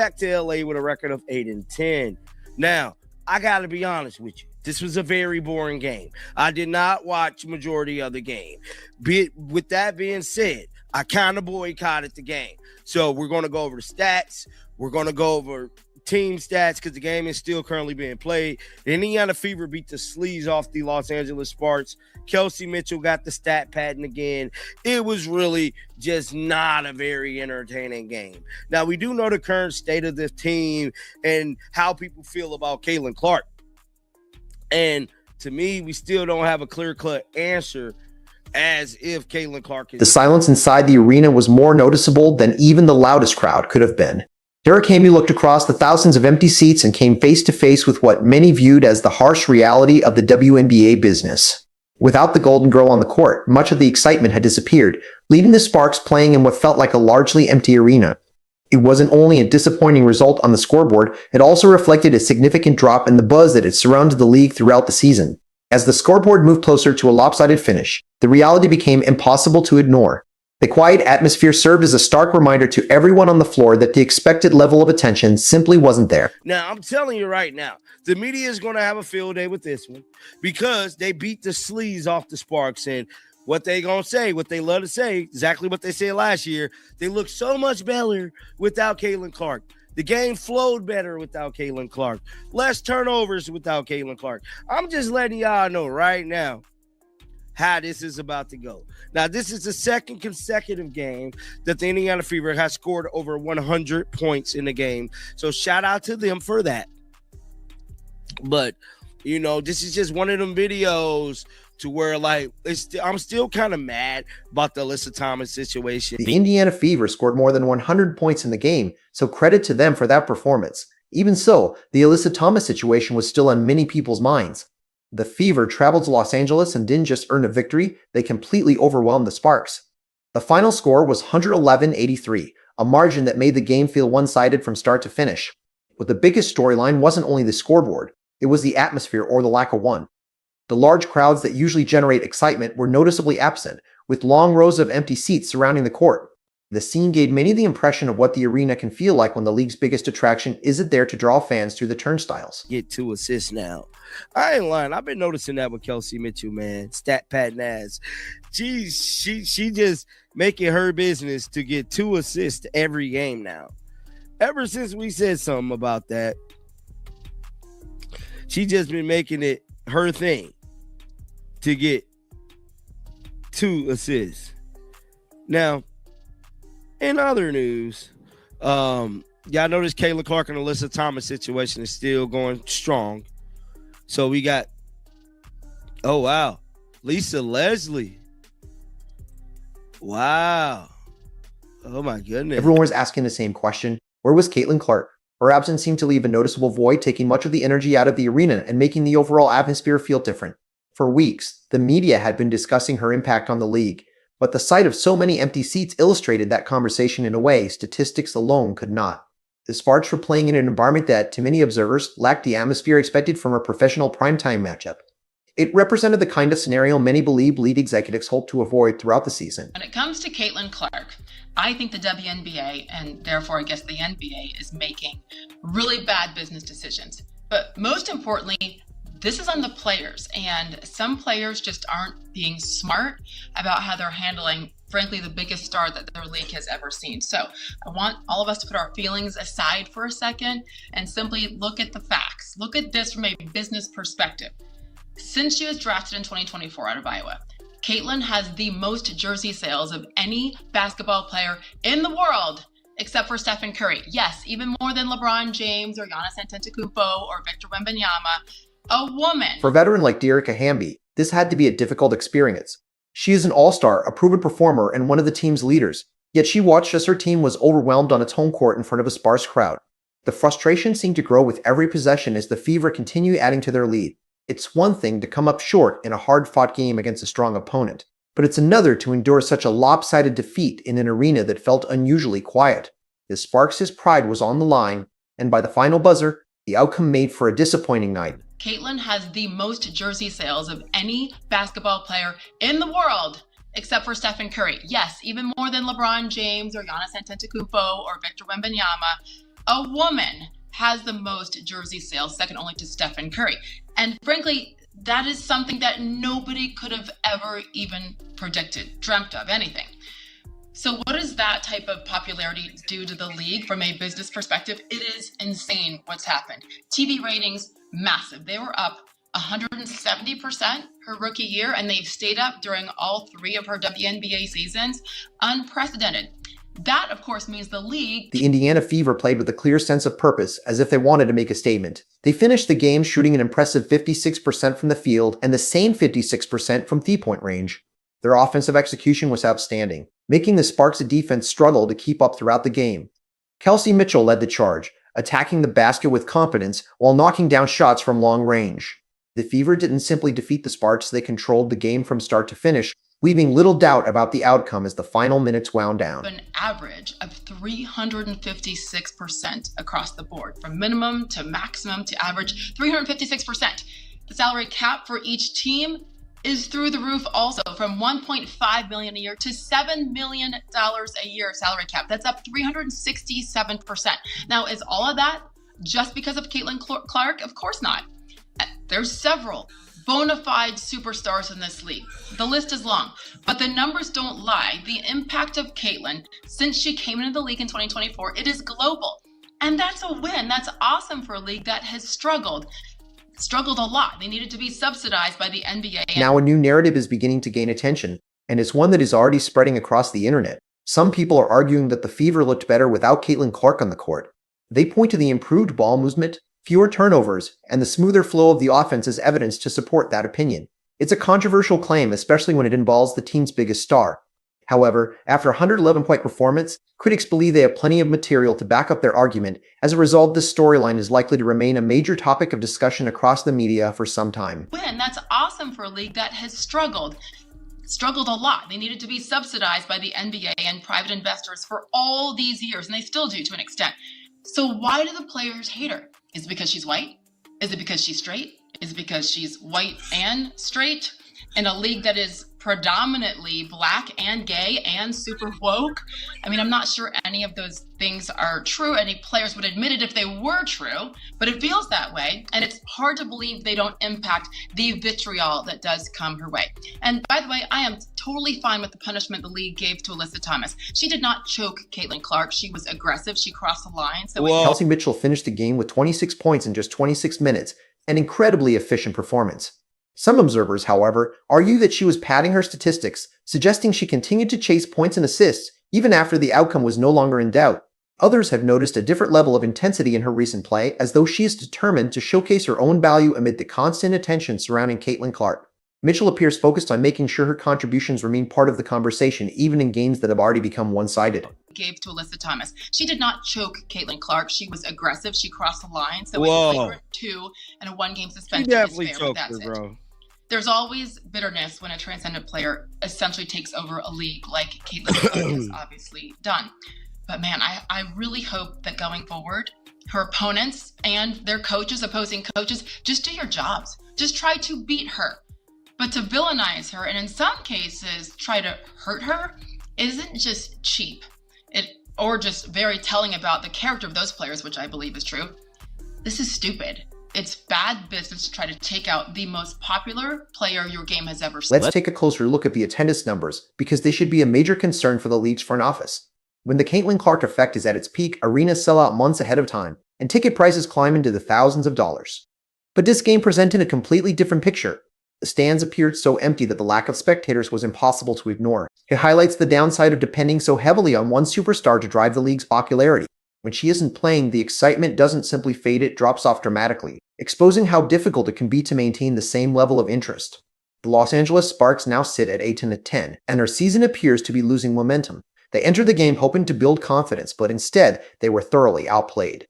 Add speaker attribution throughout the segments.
Speaker 1: back to LA with a record of 8-10. Now, I got to be honest with you. This was a very boring game. I did not watch majority of the game. With that being said, I kind of boycotted the game. So we're going to go over the stats. We're going to go over team stats because the game is still currently being played. The Indiana Fever beat the sleaze off the Los Angeles Sparks. Kelsey Mitchell got the stat pattern again. It was really just not a very entertaining game. Now, we do know the current state of the team and how people feel about Caitlin Clark. And to me, we still don't have a clear-cut answer as if Caitlin Clark is...
Speaker 2: The silence inside the arena was more noticeable than even the loudest crowd could have been. Dearica Hamby looked across the thousands of empty seats and came face to face with what many viewed as the harsh reality of the WNBA business. Without the Golden Girl on the court, much of the excitement had disappeared, leaving the Sparks playing in what felt like a largely empty arena. It wasn't only a disappointing result on the scoreboard, it also reflected a significant drop in the buzz that had surrounded the league throughout the season. As the scoreboard moved closer to a lopsided finish, the reality became impossible to ignore. The quiet atmosphere served as a stark reminder to everyone on the floor that the expected level of attention simply wasn't there.
Speaker 1: Now, I'm telling you right now, the media is going to have a field day with this one because they beat the sleaze off the Sparks. And what they going to say, what they love to say, exactly what they said last year, they look so much better without Caitlin Clark. The game flowed better without Caitlin Clark. Less turnovers without Caitlin Clark. I'm just letting y'all know right now how this is about to go. Now, this is the second consecutive game that the Indiana Fever has scored over 100 points in the game. So shout out to them for that. But, you know, this is just one of them videos to where, like, I'm still kind of mad about the Alyssa Thomas situation.
Speaker 2: The Indiana Fever scored more than 100 points in the game, so credit to them for that performance. Even so, the Alyssa Thomas situation was still on many people's minds. The Fever traveled to Los Angeles and didn't just earn a victory, they completely overwhelmed the Sparks. The final score was 111-83, a margin that made the game feel one-sided from start to finish. But the biggest storyline wasn't only the scoreboard, it was the atmosphere or the lack of one. The large crowds that usually generate excitement were noticeably absent, with long rows of empty seats surrounding the court. The scene gave many the impression of what the arena can feel like when the league's biggest attraction isn't there to draw fans through the turnstiles.
Speaker 1: Get 2 assists now. I ain't lying. I've been noticing that with Kelsey Mitchell, man. Stat pattern ass. She just making her business to get 2 assists every game now. Ever since we said something about that, she just been making it her thing to get 2 assists. Now, in other news, y'all notice Caitlin Clark and Alyssa Thomas situation is still going strong. So we got, oh, wow, Lisa Leslie. Wow. Oh, my goodness.
Speaker 2: Everyone was asking the same question. Where was Caitlin Clark? Her absence seemed to leave a noticeable void, taking much of the energy out of the arena and making the overall atmosphere feel different. For weeks, the media had been discussing her impact on the league, but the sight of so many empty seats illustrated that conversation in a way statistics alone could not. The Sparks were playing in an environment that, to many observers, lacked the atmosphere expected from a professional primetime matchup. It represented the kind of scenario many believe league executives hope to avoid throughout the season.
Speaker 3: When it comes to Caitlin Clark, I think the WNBA, and therefore I guess the NBA, is making really bad business decisions. But most importantly, this is on the players, and some players just aren't being smart about how they're handling, frankly, the biggest star that their league has ever seen. So I want all of us to put our feelings aside for a second and simply look at the facts. Look at this from a business perspective. Since she was drafted in 2024 out of Iowa, Caitlin has the most jersey sales of any basketball player in the world, except for Stephen Curry. Yes, even more than LeBron James or Giannis Antetokounmpo or Victor Wembanyama. A woman.
Speaker 2: For a veteran like Dearica Hamby, this had to be a difficult experience. She is an all-star, a proven performer, and one of the team's leaders. Yet she watched as her team was overwhelmed on its home court in front of a sparse crowd. The frustration seemed to grow with every possession as the Fever continue adding to their lead. It's one thing to come up short in a hard-fought game against a strong opponent, but it's another to endure such a lopsided defeat in an arena that felt unusually quiet. The Sparks' pride was on the line, and by the final buzzer, the outcome made for a disappointing night.
Speaker 3: Caitlin has the most jersey sales of any basketball player in the world, except for Stephen Curry. Yes, even more than LeBron James or Giannis Antetokounmpo or Victor Wembanyama. A woman has the most jersey sales, second only to Stephen Curry. And frankly, that is something that nobody could have ever even predicted, dreamt of, anything. So what does that type of popularity do to the league from a business perspective? It is insane what's happened. TV ratings, massive. They were up 170% her rookie year, and they've stayed up during all 3 of her WNBA seasons. Unprecedented. That, of course, means the league...
Speaker 2: The Indiana Fever played with a clear sense of purpose, as if they wanted to make a statement. They finished the game shooting an impressive 56% from the field and the same 56% from three-point range. Their offensive execution was outstanding, making the Sparks' defense struggle to keep up throughout the game. Kelsey Mitchell led the charge, attacking the basket with confidence while knocking down shots from long range. The Fever didn't simply defeat the Sparks, they controlled the game from start to finish, leaving little doubt about the outcome as the final minutes wound down.
Speaker 3: An average of 356% across the board, from minimum to maximum to average, 356%. The salary cap for each team is through the roof also, from $1.5 million a year to $7 million a year salary cap. That's up 367%. Now, is all of that just because of Caitlin Clark? Of course not. There's several bona fide superstars in this league. The list is long, but the numbers don't lie. The impact of Caitlin since she came into the league in 2024, it is global. And that's a win. That's awesome for a league that has struggled a lot. They needed to be subsidized by the NBA.
Speaker 2: Now a new narrative is beginning to gain attention, and it's one that is already spreading across the internet. Some people are arguing that the Fever looked better without Caitlin Clark on the court. They point to the improved ball movement, fewer turnovers, and the smoother flow of the offense as evidence to support that opinion. It's a controversial claim, especially when it involves the team's biggest star. However, after a 111-point performance, critics believe they have plenty of material to back up their argument. As a result, this storyline is likely to remain a major topic of discussion across the media for some time.
Speaker 3: Win. That's awesome for a league that has struggled a lot. They needed to be subsidized by the NBA and private investors for all these years, and they still do to an extent. So why do the players hate her? Is it because she's white? Is it because she's straight? Is it because she's white and straight in a league that is predominantly black and gay and super woke? I mean, I'm not sure any of those things are true. Any players would admit it if they were true, but it feels that way. And it's hard to believe they don't impact the vitriol that does come her way. And by the way, I am totally fine with the punishment the league gave to Alyssa Thomas. She did not choke Caitlin Clark. She was aggressive. She crossed the line. So
Speaker 2: Kelsey Mitchell finished the game with 26 points in just 26 minutes, an incredibly efficient performance. Some observers, however, argue that she was padding her statistics, suggesting she continued to chase points and assists even after the outcome was no longer in doubt. Others have noticed a different level of intensity in her recent play, as though she is determined to showcase her own value amid the constant attention surrounding Caitlin Clark. Mitchell appears focused on making sure her contributions remain part of the conversation, even in games that have already become one-sided.
Speaker 3: Gave to Alyssa Thomas. She did not choke Caitlin Clark. She was aggressive. She crossed the line. So it 2 and a 1-game suspension.
Speaker 1: She definitely choked her, bro.
Speaker 3: There's always bitterness when a transcendent player essentially takes over a league like Caitlin Clark has obviously done. But man, I really hope that going forward, her opponents and their coaches, opposing coaches, just do your jobs. Just try to beat her. But to villainize her and in some cases try to hurt her isn't just cheap. Or just very telling about the character of those players, which I believe is true. This is stupid. It's bad business to try to take out the most popular player your game has ever seen.
Speaker 2: Let's take a closer look at the attendance numbers, because they should be a major concern for the league's front office. When the Caitlin Clark effect is at its peak, arenas sell out months ahead of time, and ticket prices climb into the thousands of dollars. But this game presented a completely different picture. The stands appeared so empty that the lack of spectators was impossible to ignore. It highlights the downside of depending so heavily on one superstar to drive the league's popularity. When she isn't playing, the excitement doesn't simply fade, it drops off dramatically, exposing how difficult it can be to maintain the same level of interest. The Los Angeles Sparks now sit at 8-10, and their season appears to be losing momentum. They entered the game hoping to build confidence, but instead, they were thoroughly outplayed.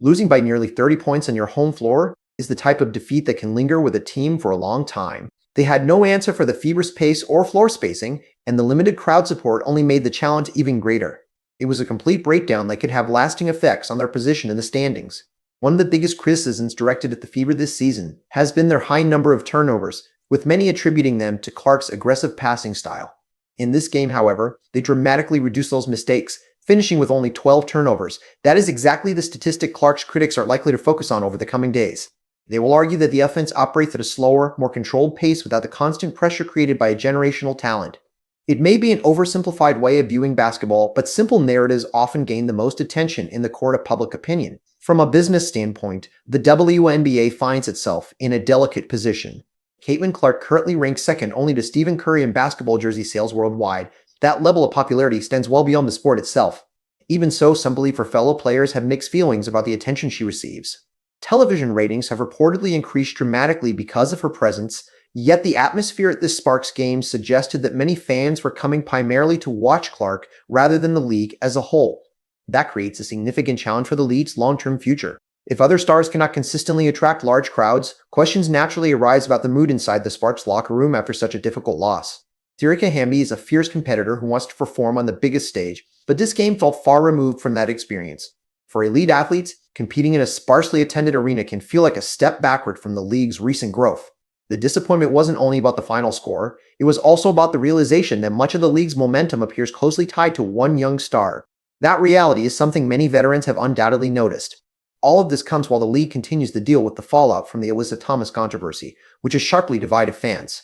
Speaker 2: Losing by nearly 30 points on your home floor is the type of defeat that can linger with a team for a long time. They had no answer for the Fever's pace or floor spacing, and the limited crowd support only made the challenge even greater. It was a complete breakdown that could have lasting effects on their position in the standings. One of the biggest criticisms directed at the Fever this season has been their high number of turnovers, with many attributing them to Clark's aggressive passing style. In this game, however, they dramatically reduced those mistakes, finishing with only 12 turnovers. That is exactly the statistic Clark's critics are likely to focus on over the coming days. They will argue that the offense operates at a slower, more controlled pace without the constant pressure created by a generational talent. It may be an oversimplified way of viewing basketball, but simple narratives often gain the most attention in the court of public opinion. From a business standpoint, the WNBA finds itself in a delicate position. Caitlin Clark currently ranks second only to Stephen Curry in basketball jersey sales worldwide. That level of popularity extends well beyond the sport itself. Even so, some believe her fellow players have mixed feelings about the attention she receives. Television ratings have reportedly increased dramatically because of her presence, yet the atmosphere at this Sparks game suggested that many fans were coming primarily to watch Clark rather than the league as a whole. That creates a significant challenge for the league's long-term future. If other stars cannot consistently attract large crowds, questions naturally arise about the mood inside the Sparks locker room after such a difficult loss. Dearica Hamby is a fierce competitor who wants to perform on the biggest stage, but this game felt far removed from that experience. For elite athletes, competing in a sparsely attended arena can feel like a step backward from the league's recent growth. The disappointment wasn't only about the final score, it was also about the realization that much of the league's momentum appears closely tied to one young star. That reality is something many veterans have undoubtedly noticed. All of this comes while the league continues to deal with the fallout from the Alyssa Thomas controversy, which has sharply divided fans.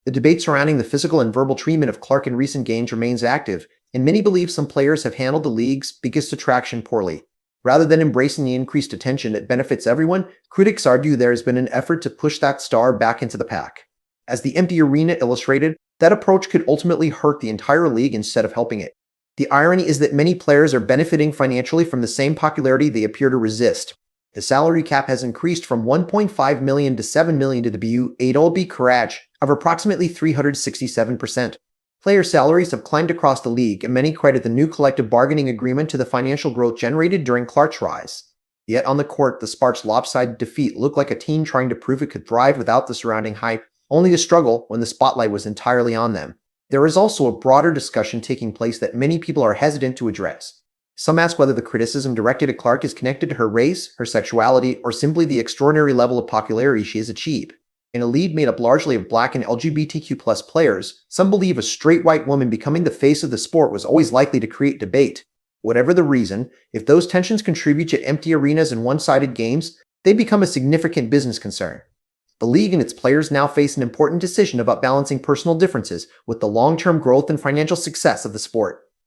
Speaker 2: The debate surrounding the physical and verbal treatment of Clark in recent games remains active, and many believe some players have handled the league's biggest attraction poorly. Rather than embracing the increased attention that benefits everyone, critics argue there has been an effort to push that star back into the pack. As the empty arena illustrated, that approach could ultimately hurt the entire league instead of helping it. The irony is that many players are benefiting financially from the same popularity they appear to resist. The salary cap has increased from $1.5 million to $7 million to the WNBA Courage of approximately 367%. Player salaries have climbed across the league, and many credit the new collective bargaining agreement to the financial growth generated during Clark's rise. Yet on the court, the Sparks' lopsided defeat looked like a team trying to prove it could thrive without the surrounding hype, only to struggle when the spotlight was entirely on them. There is also a broader discussion taking place that many people are hesitant to address. Some ask whether the criticism directed at Clark is connected to her race, her sexuality, or simply the extraordinary level of popularity she has achieved. In a league made up largely of Black and LGBTQ+ players, some believe a straight white woman becoming the face of the sport was always likely to create debate. Whatever the reason, if those tensions contribute to empty arenas and one-sided games, they become a significant business concern. The league and its players now face an important decision about balancing personal differences with the long-term growth and financial success of the sport.